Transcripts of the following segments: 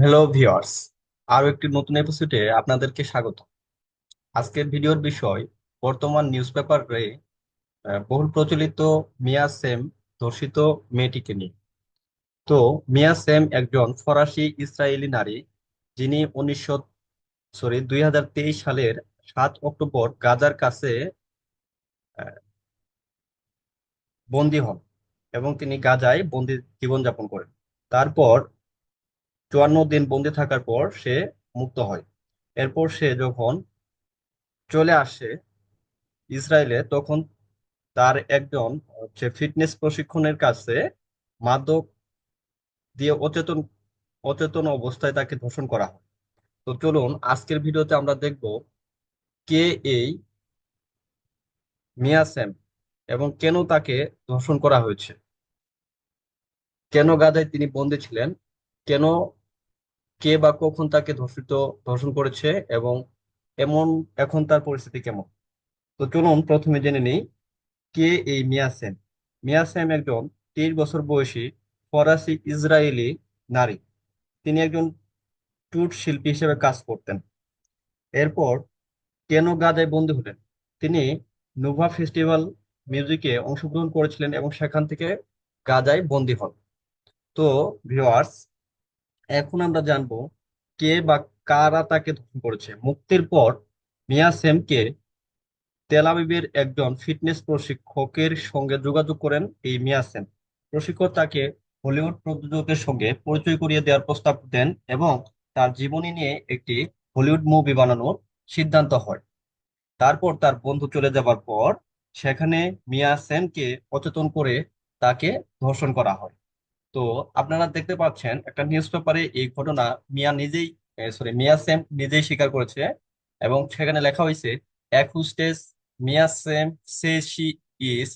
Hello viewers, আরো একটি নতুন এপিসোডে আপনাদেরকে স্বাগত। আজকের ভিডিওর বিষয় বর্তমান নিউজ পেপারে বহুল প্রচলিত মিয়া সেম ধর্ষিত মেয়েটিকে নিয়ে। তো মিয়া সেম একজন ফরাসি ইসরায়েলি নারী, যিনি 2023 সালের 7 অক্টোবর গাজার কাছে আহ, বন্দী হন এবং তিনি গাজায় বন্দী জীবনযাপন করেন। তারপর 54 দিন বন্দী থাকার পর সে মুক্ত হয়। এরপর সে যখন চলে আসে ইসরায়েলে, তখন তার একজন হচ্ছে ফিটনেস প্রশিক্ষণের কাছে মাদক দিয়ে অচেতন অচেতন অবস্থায় তাকে ধর্ষণ করা হয়। তো চলুন আজকের ভিডিওতে আমরা দেখব কে এই মিয়া স্যাম এবং কেন তাকে ধর্ষণ করা হয়েছে, কেন গাজায় তিনি বন্দী ছিলেন, কেন, কে বা কখন তাকে ধর্ষণ করেছে এবং এমন এখন তার পরিস্থিতি কেমন। তো চলুন প্রথমে জেনে নিই কে এই মিয়া সেন। মিয়া সেন একজন 23 বছর বয়সী ফরাসি ইসরায়েলি নারী। তিনি একজন ট্যুর শিল্পী হিসেবে কাজ করতেন। এরপর কেন গাজায় বন্দী হলেন? তিনি নোভা ফেস্টিভ্যাল মিউজিকে অংশগ্রহণ করেছিলেন এবং সেখান থেকে গাজায় বন্দী হন। তো ভিউয়ার্স, এখন আমরা জানবো কে বা কারা তাকে ধর্ষণ করেছে। মুক্তির পর মিয়া সেমকে তেল আবিবের একজন ফিটনেস প্রশিক্ষকের সঙ্গে যোগাযোগ করেন এই মিয়া সেন। প্রশিক্ষক তাকে হলিউড প্রযোজকের সঙ্গে পরিচয় করিয়ে দেওয়ার প্রস্তাব দেন এবং তার জীবনী নিয়ে একটি হলিউড মুভি বানানোর সিদ্ধান্ত হয়। তারপর তার বন্ধু চলে যাবার পর সেখানে মিয়া সেনকে অচেতন করে তাকে ধর্ষণ করা হয়। তো আপনারা দেখতে পাচ্ছেন একটা নিউজ পেপারে এই ঘটনা মিয়া সেম নিজেই স্বীকার করেছে এবং সেখানে লেখা হয়েছে, এক হুস্টেস মিয়া সেম সে she is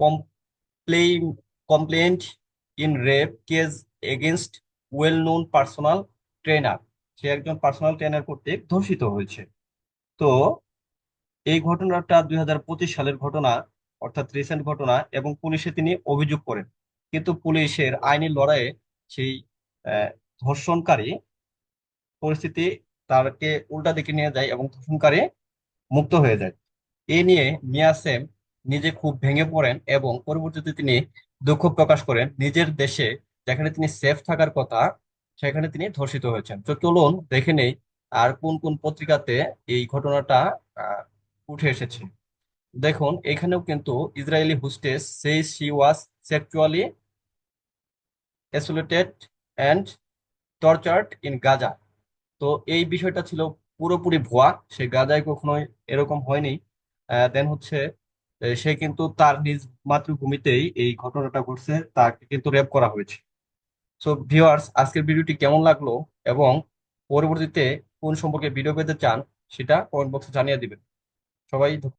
complain complaint in rape case against well known personal trainer. সে একজন পার্সোনাল ট্রেনার কর্তৃক ধর্ষিত হয়েছে। তো এই ঘটনাটা 2025 সালের ঘটনা, অর্থাৎ রিসেন্ট ঘটনা, এবং পুলিশে তিনি অভিযোগ করেন। কিন্তু পুলিশের আইনি লড়াইয়ে সেই আহ, ধর্ষণকারী পরিস্থিতি তাকে উল্টা দিকে নিয়ে যায় এবং ধর্ষণকারী মুক্ত হয়ে যায়। এ নিয়ে মিয়া সেম নিজে খুব ভেঙে পড়েন এবং পরবর্তীতে তিনি দুঃখ প্রকাশ করেন নিজের দেশে, যেখানে তিনি সেফ থাকার কথা, সেখানে তিনি ধর্ষিত হয়েছেন। তো চলুন দেখে নেই আর কোন কোন পত্রিকাতে এই ঘটনাটা আহ, উঠে এসেছে। দেখুন এখানেও কিন্তু ইসরায়েলি হোস্টেস সেই she was sexually assaulted and tortured in Gaza. তো এই বিষয়টা ছিল পুরোপুরি ভুয়া, সে গাজায় কখনোই এরকম হয়নি। দেন হচ্ছে সে কিন্তু তার নিজ মাতৃভূমিতেই এই ঘটনাটা ঘটছে, তাকে কিন্তু রেপ করা হয়েছে। সো ভিউয়ার্স, আজকের ভিডিওটি কেমন লাগলো এবং পরবর্তীতে কোন সম্পর্কে ভিডিও পেতে চান সেটা কমেন্ট বক্সে জানিয়ে দিবেন। সবাই